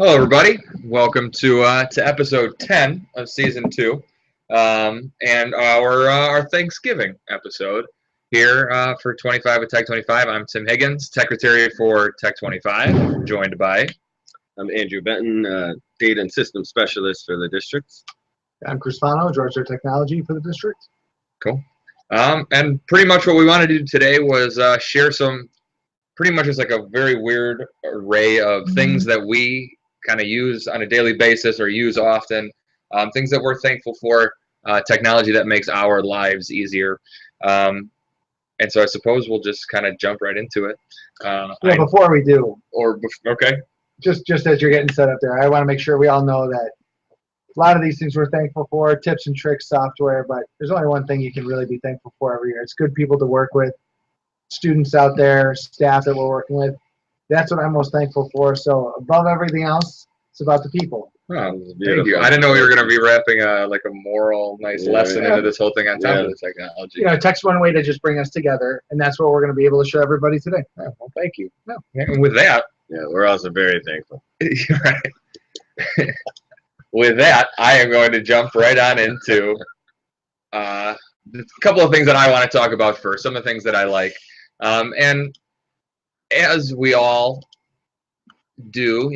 Hello, everybody. Welcome to episode 10 of season 2, and our Thanksgiving episode here for 25 at Tech 25. I'm Tim Higgins, Secretary for Tech 25, joined by. I'm Andrew Benton, Data and System Specialist for the district. I'm Chris Fano, Director of Technology for the district. Cool. And pretty much what we want to do today was share some, pretty much it's like a very weird array of things that we kind of use on a daily basis or use often, things that we're thankful for, technology that makes our lives easier. And so I suppose we'll just kind of jump right into it. Before we do. Okay. Just as you're getting set up there, I want to make sure we all know that a lot of these things we're thankful for, tips and tricks, software, but there's only one thing you can really be thankful for every year. It's good people to work with, students out there, staff that we're working with. That's what I'm most thankful for. So above everything else, it's about the people. Oh, thank you. I didn't know we were going to be wrapping like a moral, nice lesson into this whole thing on top of the technology. Tech's one way to just bring us together, and that's what we're going to be able to show everybody today. Oh, well, thank you. No. And with that, we're also very thankful. Right. With that, I am going to jump right on into a couple of things that I want to talk about first, some of the things that I like. And as we all do,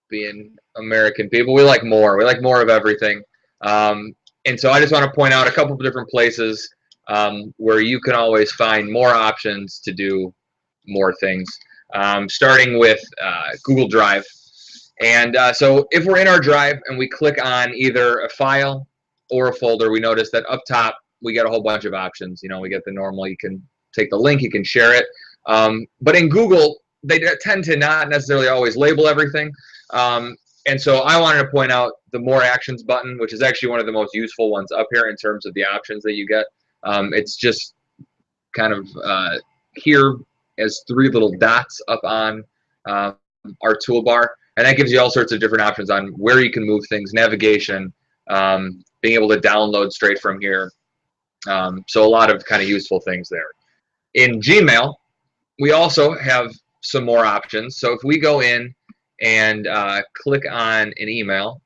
being American people, we like more. We like more of everything. And so I just want to point out a couple of different places where you can always find more options to do more things, starting with Google Drive. And so if we're in our Drive and we click on either a file or a folder, we notice that up top we get a whole bunch of options. We get the normal, you can take the link, you can share it. But in Google, they tend to not necessarily always label everything. And so I wanted to point out the More Actions button, which is actually one of the most useful ones up here in terms of the options that you get. It's just kind of here as 3 little dots up on our toolbar. And that gives you all sorts of different options on where you can move things, navigation, being able to download straight from here. So a lot of kind of useful things there. In Gmail, we also have some more options. So if we go in and click on an email,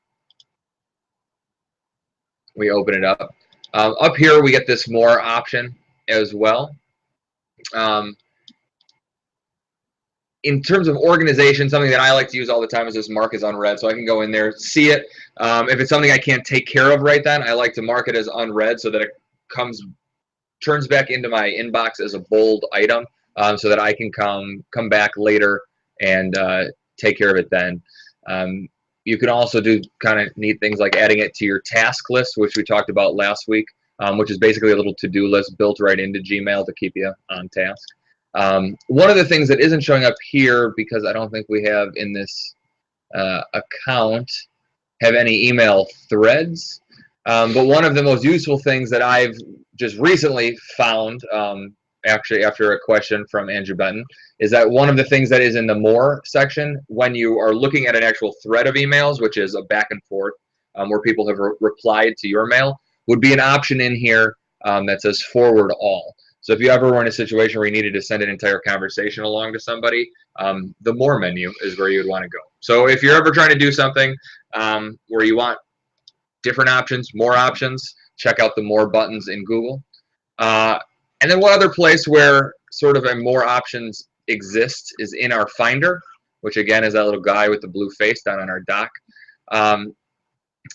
we open it up. Up here, we get this More option as well. In terms of organization, something that I like to use all the time is this mark as unread. So I can go in there, see it. If it's something I can't take care of right then, I like to mark it as unread so that it turns back into my inbox as a bold item, so that I can come back later and take care of it then. You can also do kind of neat things like adding it to your task list, which we talked about last week, which is basically a little to-do list built right into Gmail to keep you on task. One of the things that isn't showing up here, because I don't think we have in this account, have any email threads. But one of the most useful things that I've just recently found, actually after a question from Andrew Benton, is that one of the things that is in the More section, when you are looking at an actual thread of emails, which is a back and forth where people have replied to your mail, would be an option in here that says forward all. So if you ever were in a situation where you needed to send an entire conversation along to somebody, the More menu is where you would want to go. So if you're ever trying to do something where you want different options, more options, check out the More buttons in Google. And then one other place where sort of a More options exists is in our Finder, which again is that little guy with the blue face down on our dock.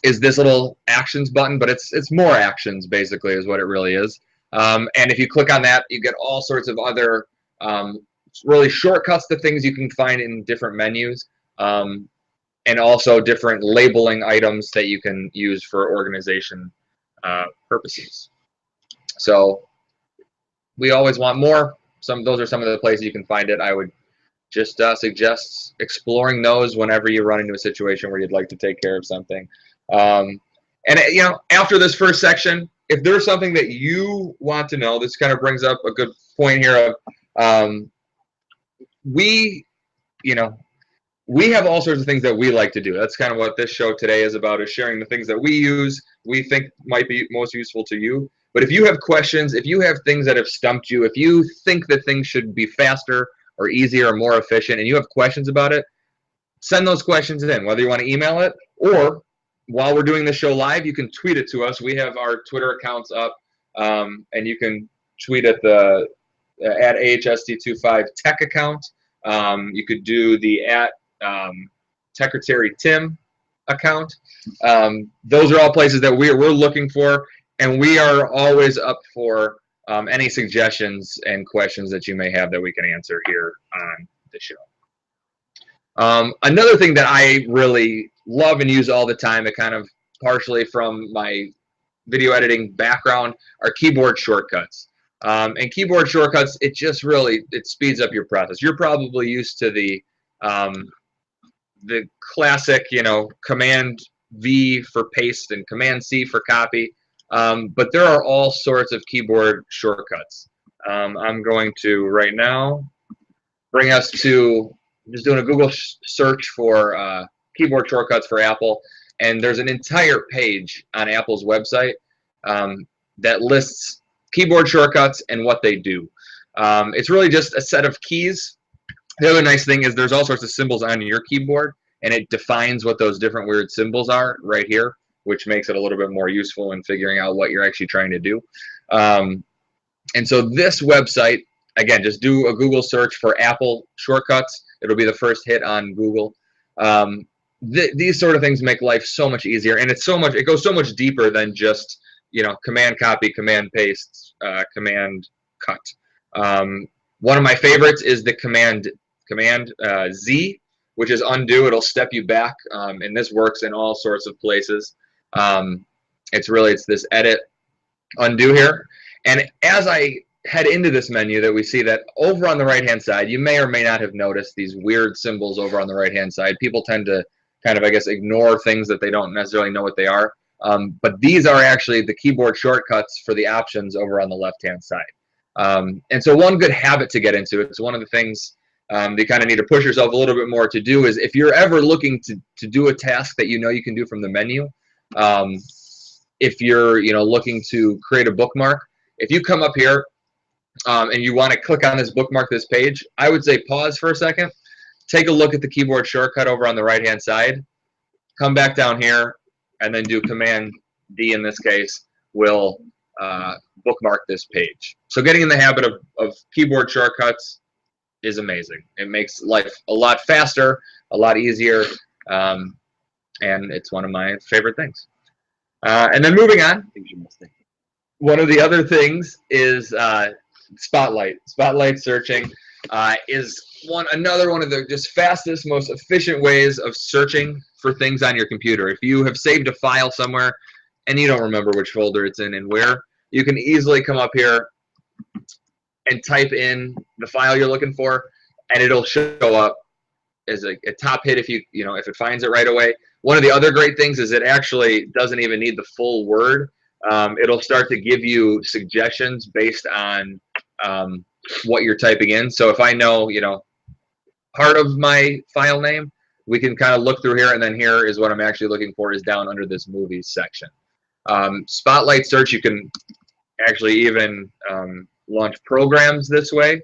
Is this little Actions button, but it's More Actions basically is what it really is. And if you click on that, you get all sorts of other really shortcuts to things you can find in different menus, and also different labeling items that you can use for organization purposes. So we always want more. Those are some of the places you can find it. I would just suggest exploring those whenever you run into a situation where you'd like to take care of something. And after this first section, if there's something that you want to know, this kind of brings up a good point here of we have all sorts of things that we like to do. That's kind of what this show today is about, is sharing the things that we use, we think might be most useful to you. But if you have questions, if you have things that have stumped you, if you think that things should be faster or easier or more efficient and you have questions about it, send those questions in, whether you want to email it or while we're doing the show live, you can tweet it to us. We have our Twitter accounts up, and you can tweet at the at AHST25 Tech account. You could do the at Secretary Tim account. Those are all places that we're looking for, and we are always up for any suggestions and questions that you may have that we can answer here on the show. Another thing that I really love and use all the time, it kind of partially from my video editing background, are keyboard shortcuts. And keyboard shortcuts, it just really, it speeds up your process. You're probably used to the classic, you know, Command V for paste and Command C for copy. But there are all sorts of keyboard shortcuts. I'm going to right now bring us to, I'm just doing a Google search for keyboard shortcuts for Apple, and there's an entire page on Apple's website that lists keyboard shortcuts and what they do. It's really just a set of keys. The other nice thing is there's all sorts of symbols on your keyboard, and it defines what those different weird symbols are right here, which makes it a little bit more useful in figuring out what you're actually trying to do. And so this website, again, just do a Google search for Apple shortcuts. It'll be the first hit on Google. These sort of things make life so much easier, and it's so much. It goes so much deeper than just, you know, command copy, command paste, command cut. One of my favorites is the command Z, which is undo. It'll step you back, and this works in all sorts of places. It's this edit undo here, and as I head into this menu, that we see that over on the right hand side, you may or may not have noticed these weird symbols over on the right hand side. People tend to kind of, I guess, ignore things that they don't necessarily know what they are. But these are actually the keyboard shortcuts for the options over on the left hand side. And so one good habit to get into, it's one of the things that you kind of need to push yourself a little bit more to do, is if you're ever looking to do a task that you know you can do from the menu, if you're looking to create a bookmark, if you come up here and you want to click on this bookmark, this page, I would say pause for a second, take a look at the keyboard shortcut over on the right hand side, come back down here, and then do Command D in this case will bookmark this page. So getting in the habit of keyboard shortcuts is amazing. It makes life a lot faster, a lot easier, and it's one of my favorite things. And then moving on, one of the other things is Spotlight. Spotlight searching is another one of the just fastest, most efficient ways of searching for things on your computer. If you have saved a file somewhere and you don't remember which folder it's in and where, you can easily come up here and type in the file you're looking for, and it'll show up as a top hit if if it finds it right away. One of the other great things is it actually doesn't even need the full word. It'll start to give you suggestions based on what you're typing in. So if I know, part of my file name, we can kind of look through here, and then here is what I'm actually looking for is down under this movies section. Spotlight search, you can actually even launch programs this way.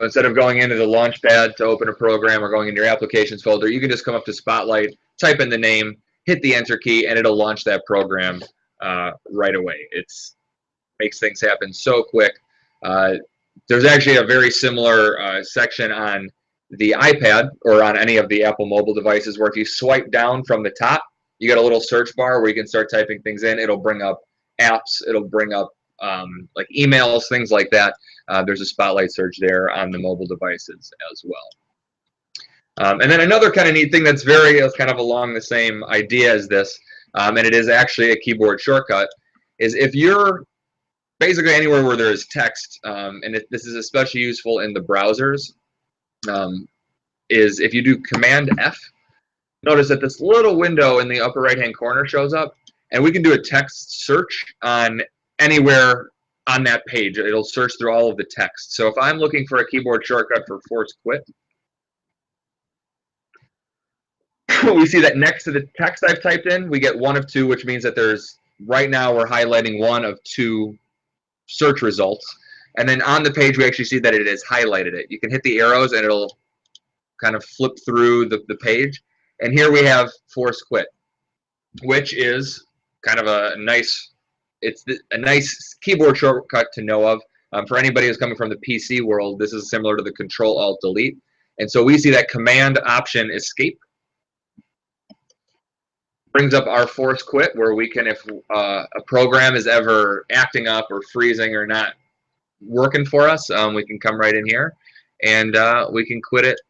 Instead of going into the Launchpad to open a program or going into your applications folder, you can just come up to Spotlight, type in the name, hit the enter key, and it'll launch that program right away. It makes things happen so quick. There's actually a very similar section on the iPad or on any of the Apple mobile devices where if you swipe down from the top, you get a little search bar where you can start typing things in. It'll bring up apps. It'll bring up like emails, things like that. There's a Spotlight search there on the mobile devices as well. And then another kind of neat thing that's kind of along the same idea as this, and it is actually a keyboard shortcut, is if you're basically anywhere where there is text, and this is especially useful in the browsers, is if you do Command F, notice that this little window in the upper right-hand corner shows up, and we can do a text search on anywhere on that page. It'll search through all of the text. So if I'm looking for a keyboard shortcut for force quit, we see that next to the text I've typed in, we get one of two, which means that right now we're highlighting one of two search results. And then on the page, we actually see that it has highlighted it. You can hit the arrows and it'll kind of flip through the page. And here we have force quit, which is kind of a nice, it's a nice keyboard shortcut to know of. For anybody who's coming from the PC world, this is similar to the Control-Alt-Delete. And so we see that Command Option Escape brings up our force quit, where we can, if a program is ever acting up or freezing or not working for us, we can come right in here and we can quit it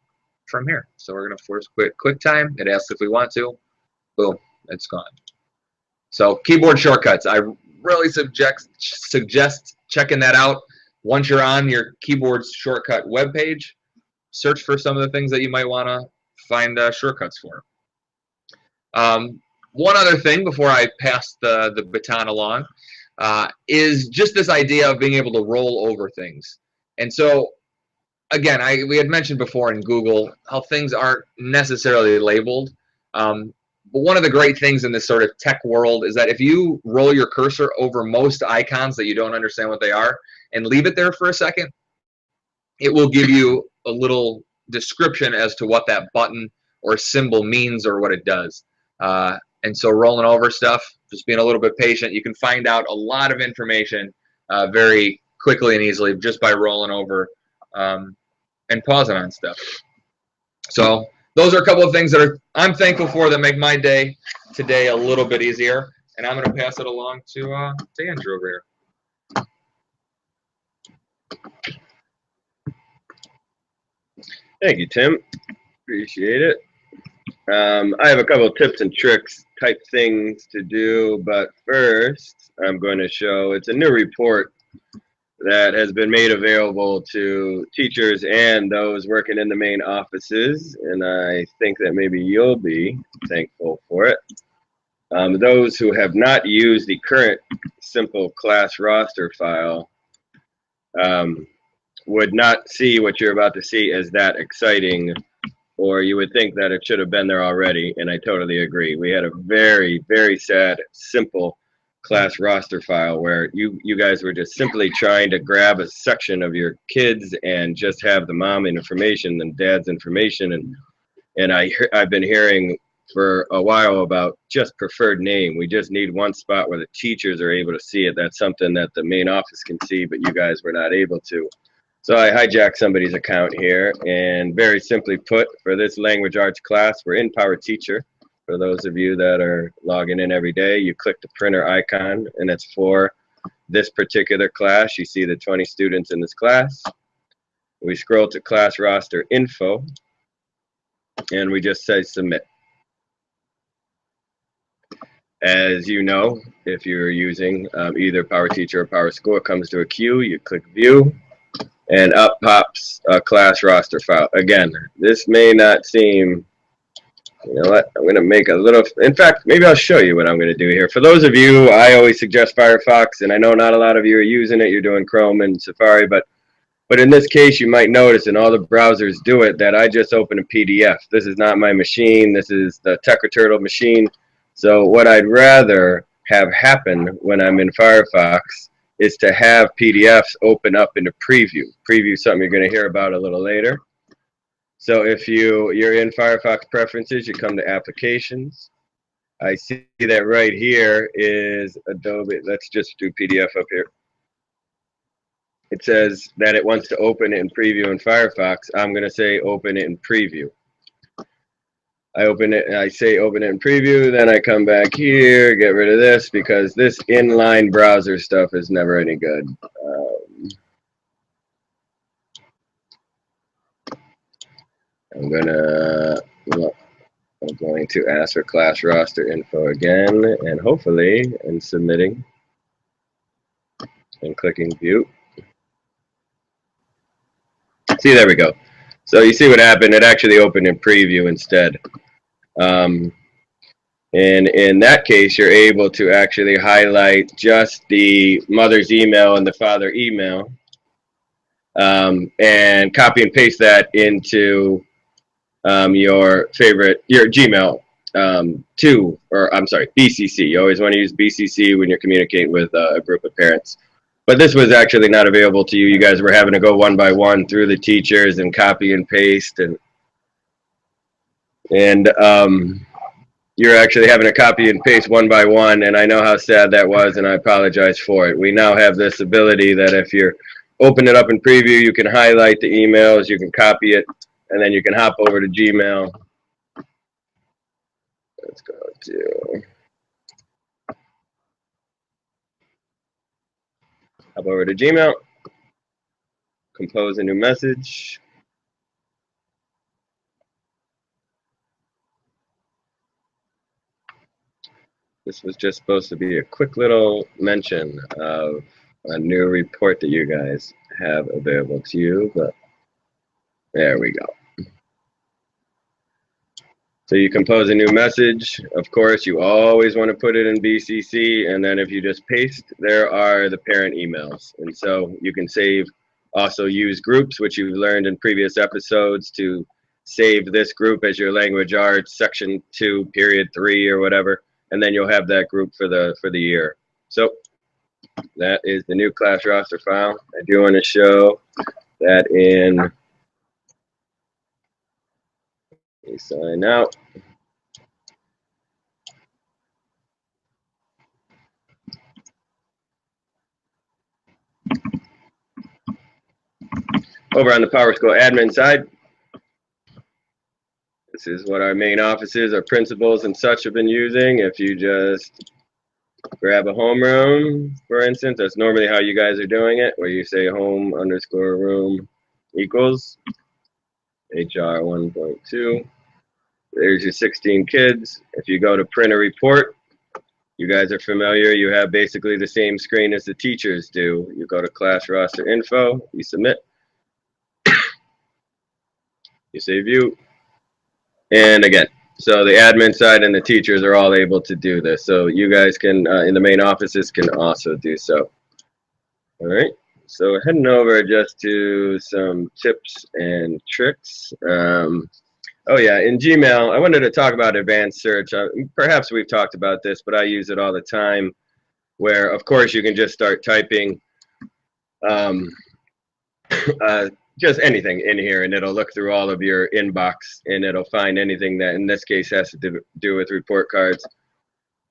from here. So we're going to force quit QuickTime. It asks if we want to. Boom, it's gone. So keyboard shortcuts, I really suggest checking that out. Once you're on your keyboard shortcut webpage, search for some of the things that you might want to find shortcuts for. One other thing before I pass the baton along is just this idea of being able to roll over things. And so, again, we had mentioned before in Google how things aren't necessarily labeled. But one of the great things in this sort of tech world is that if you roll your cursor over most icons that you don't understand what they are and leave it there for a second, it will give you a little description as to what that button or symbol means or what it does. And so rolling over stuff, just being a little bit patient, you can find out a lot of information very quickly and easily just by rolling over and pausing on stuff. So those are a couple of things that I'm thankful for that make my day today a little bit easier. And I'm going to pass it along to Andrew over here. Thank you, Tim. Appreciate it. I have a couple of tips and tricks type things to do, but first I'm going to show, it's a new report that has been made available to teachers and those working in the main offices, and I think that maybe you'll be thankful for it. Those who have not used the current simple class roster file would not see what you're about to see as that exciting, or you would think that it should have been there already, and I totally agree. We had a very, very sad, simple class roster file where you guys were just simply trying to grab a section of your kids and just have the mom information and dad's information, and I've been hearing for a while about just preferred name. We just need one spot where the teachers are able to see it. That's something that the main office can see, but you guys were not able to. So I hijacked somebody's account here, and very simply put, for this language arts class, we're in Power Teacher. For those of you that are logging in every day, you click the printer icon, and it's for this particular class. You see the 20 students in this class. We scroll to class roster info, and we just say submit. As you know, if you're using either Power Teacher or Power School, it comes to a queue. You click view, and up pops a class roster file. Again, this may not seem, you know what, I'm going to make a little, in fact, maybe I'll show you what I'm going to do here. For those of you, I always suggest Firefox, and I know not a lot of you are using it. You're doing Chrome and Safari, but in this case, you might notice, and all the browsers do it, that I just open a PDF. This is not my machine. This is the TekraTurtle machine. So what I'd rather have happen when I'm in Firefox is to have PDFs open up into preview. Preview something you're going to hear about a little later. So if you're in Firefox preferences, you come to applications. I see that right here is Adobe. Let's just do PDF up here. It says that it wants to open it in preview in Firefox. I'm going to say open it in preview. I open it and I say open it in preview, then I come back here, get rid of this because this inline browser stuff is never any good. I'm going to ask for class roster info again, and hopefully in submitting and clicking view. See, there we go. So you see what happened, it actually opened in preview instead. And in that case, you're able to actually highlight just the mother's email and the father email, and copy and paste that into your Gmail BCC. You always want to use BCC when you're communicating with a group of parents. But this was actually not available to you. You guys were having to go one by one through the teachers and copy and paste, and And you're actually having to copy and paste one by one, and I know how sad that was, and I apologize for it. We now have this ability that if you're open it up in preview, you can highlight the emails, you can copy it, and then you can hop over to Gmail. Let's go to hop over to Gmail, compose a new message. This was just supposed to be a quick little mention of a new report that you guys have available to you, but there we go. So you compose a new message. Of course, you always want to put it in BCC, and then if you just paste, there are the parent emails. And so you can save, also use groups, which you've learned in previous episodes, to save this group as your language arts section 2, period 3, or whatever, and then you'll have that group for the year. So that is the new class roster file. I do want to show that in. Sign out. Over on the PowerSchool admin side, this is what our main offices, our principals and such have been using. If you just grab a homeroom, for instance, that's normally how you guys are doing it, where you say home underscore room equals HR 1.2. There's your 16 kids. If you go to print a report, you guys are familiar. You have basically the same screen as the teachers do. You go to class roster info, you submit, you say view, and again, so the admin side and the teachers are all able to do this. So you guys can, in the main offices, can also do so. All right. So heading over just to some tips and tricks. Oh yeah, in Gmail, I wanted to talk about advanced search. Perhaps we've talked about this, but I use it all the time, where of course you can just start typing just anything in here, and it'll look through all of your inbox, and it'll find anything that in this case has to do with report cards.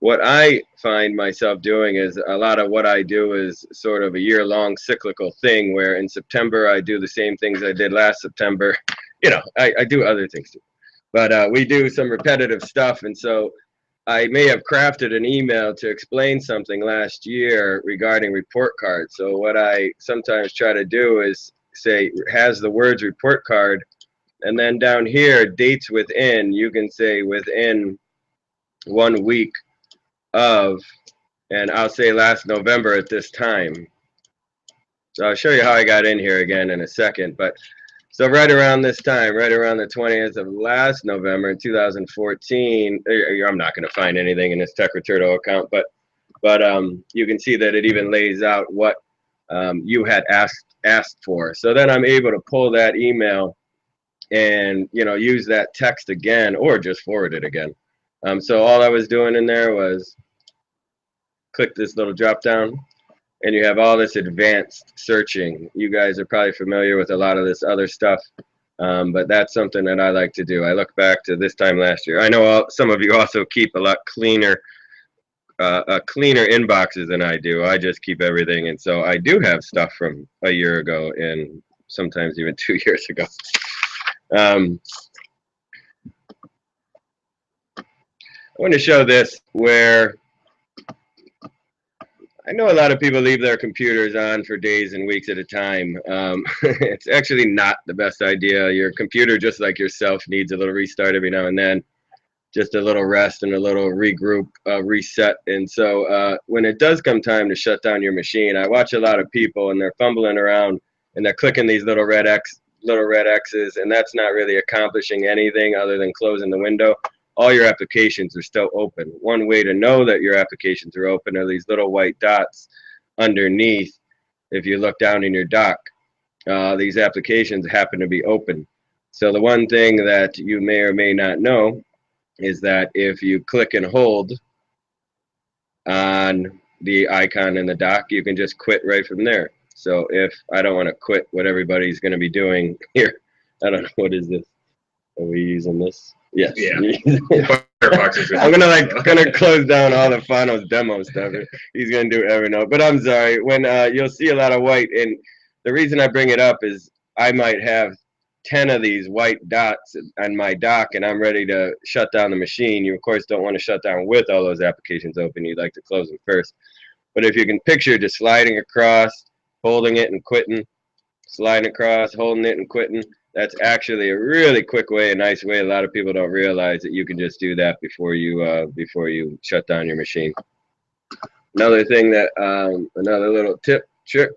What I find myself doing is a lot of what I do is sort of a year-long cyclical thing, where in September I do the same things I did last September. You know, I do other things too. But we do some repetitive stuff, and so I may have crafted an email to explain something last year regarding report cards. So what I sometimes try to do is say, has the words report card, and then down here, dates within, you can say within 1 week of, and I'll say last November at this time. So I'll show you how I got in here again in a second. But so right around this time, right around the 20th of last November in 2014, I'm not going to find anything in this TechReturdo account, but you can see that it even lays out what you had asked for. So then I'm able to pull that email and use that text again, or just forward it again. So all I was doing in there was click this little drop down, and you have all this advanced searching. You guys are probably familiar with a lot of this other stuff, but that's something that I like to do. I look back to this time last year. I know some of you also keep a lot cleaner inboxes than I do. I just keep everything, and so I do have stuff from a year ago and sometimes even 2 years ago. I want to show this where I know a lot of people leave their computers on for days and weeks at a time. It's actually not the best idea. Your computer, just like yourself, needs a little restart every now and then. Just a little rest and a little regroup, reset. And so when it does come time to shut down your machine, I watch a lot of people and they're fumbling around and they're clicking these little red X's, and that's not really accomplishing anything other than closing the window. All your applications are still open. One way to know that your applications are open are these little white dots underneath. If you look down in your dock, these applications happen to be open. So the one thing that you may or may not know is that if you click and hold on the icon in the dock, you can just quit right from there. So if I don't want to quit what everybody's going to be doing here, I don't know, what is this? Are we using this? Yes. Yeah. Firefox is I'm gonna close down all the finals demo stuff. He's gonna do Evernote. But I'm sorry, when you'll see a lot of white, and the reason I bring it up is I might have 10 of these white dots on my dock and I'm ready to shut down the machine. You of course don't want to shut down with all those applications open. You'd like to close them first. But if you can picture just sliding across, holding it and quitting, sliding across, holding it and quitting, that's actually a really quick way, a nice way. A lot of people don't realize that you can just do that before you shut down your machine. Another thing that, another little tip, trick,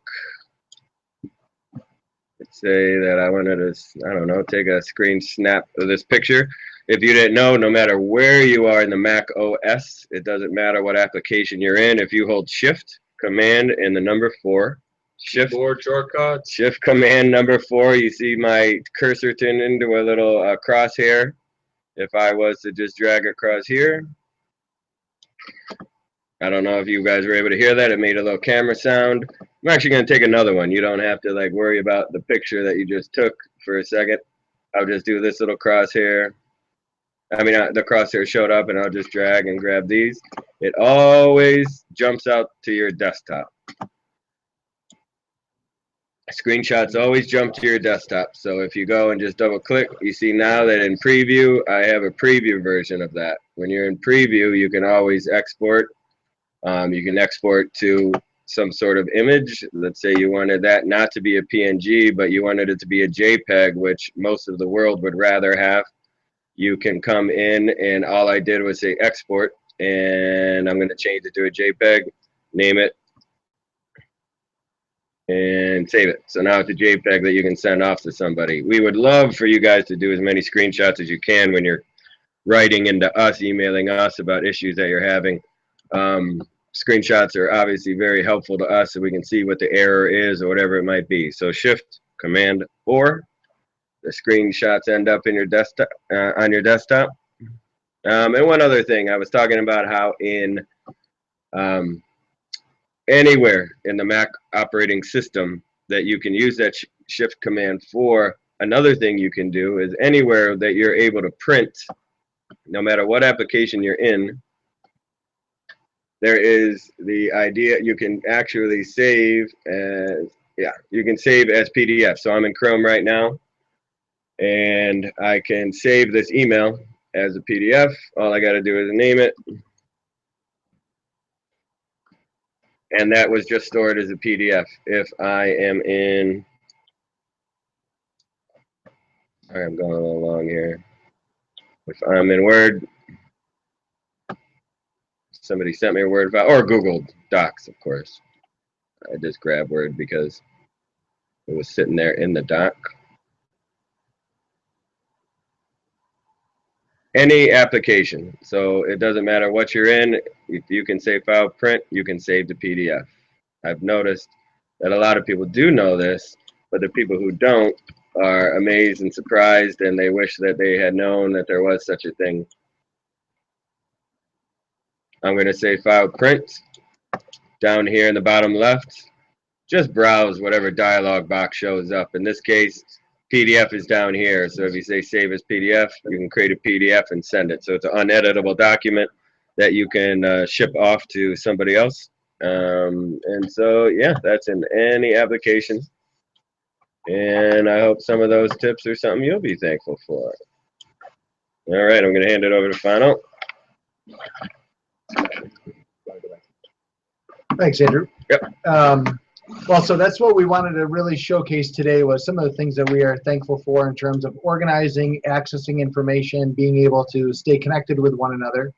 let's say that I wanted to, I don't know, take a screen snap of this picture. If you didn't know, no matter where you are in the Mac OS, it doesn't matter what application you're in. If you hold Shift, Command, and the number 4, Shift Keyboard shortcut. Shift Command number 4. You see my cursor turn into a little crosshair. If I was to just drag across here, I don't know if you guys were able to hear that. It made a little camera sound. I'm actually going to take another one. You don't have to like worry about the picture that you just took for a second. I'll just do this little crosshair. I mean, the crosshair showed up, and I'll just drag and grab these. It always jumps out to your desktop. Screenshots always jump to your desktop. So if you go and just double click, you see now that in preview, I have a preview version of that. When you're in preview, you can always export. You can export to some sort of image. Let's say you wanted that not to be a PNG, but you wanted it to be a JPEG, which most of the world would rather have. You can come in, and all I did was say export, and I'm going to change it to a JPEG, name it, and save it. So now it's a JPEG that you can send off to somebody. We would love for you guys to do as many screenshots as you can when you're writing into us, emailing us about issues that you're having. Screenshots are obviously very helpful to us so we can see what the error is or whatever it might be. So Shift, Command, or the screenshots end up in your desktop, on your desktop. And one other thing, I was talking about how in anywhere in the Mac operating system that you can use that Shift Command for. Another thing you can do is anywhere that you're able to print, no matter what application you're in, there is the idea you can actually save as, you can save as PDF. So I'm in Chrome right now, and I can save this email as a PDF. All I got to do is name it. And that was just stored as a PDF. If I am in, all right, I'm going along here. If I'm in Word, somebody sent me a Word file, or Google Docs, of course. I just grabbed Word because it was sitting there in the doc. Any application, so it doesn't matter what you're in. If you can save file print, you can save the PDF. I've noticed that a lot of people do know this, but the people who don't are amazed and surprised, and they wish that they had known that there was such a thing. I'm going to say file print. Down here in the bottom left, just browse whatever dialog box shows up. In this case, PDF is down here. So if you say save as PDF, you can create a PDF and send it. So it's an uneditable document that you can ship off to somebody else. And so, yeah, that's in any application. And I hope some of those tips are something you'll be thankful for. All right, I'm going to hand it over to Final. Thanks, Andrew. Yep. Well, so that's what we wanted to really showcase today was some of the things that we are thankful for in terms of organizing, accessing information, being able to stay connected with one another.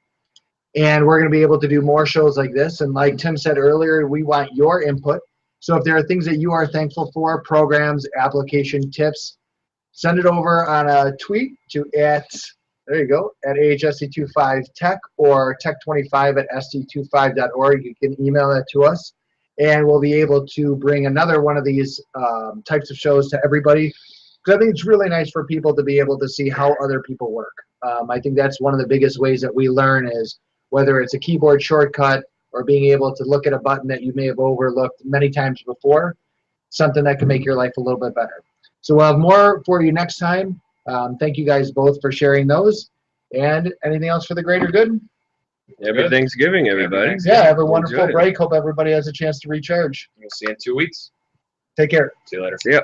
And we're going to be able to do more shows like this. And like Tim said earlier, we want your input. So if there are things that you are thankful for, programs, application tips, send it over on a tweet to there you go, at AHSC25Tech or Tech25 at SC25.org. You can email that to us, and we'll be able to bring another one of these types of shows to everybody. Because I think it's really nice for people to be able to see how other people work. I think that's one of the biggest ways that we learn is whether it's a keyboard shortcut or being able to look at a button that you may have overlooked many times before, something that can make your life a little bit better. So we'll have more for you next time. Thank you guys both for sharing those. And anything else for the greater good? Happy Thanksgiving, everybody. Yeah, have a wonderful Enjoy it. break. Hope everybody has a chance to recharge. We'll see you in 2 weeks. Take care. See you later. See ya.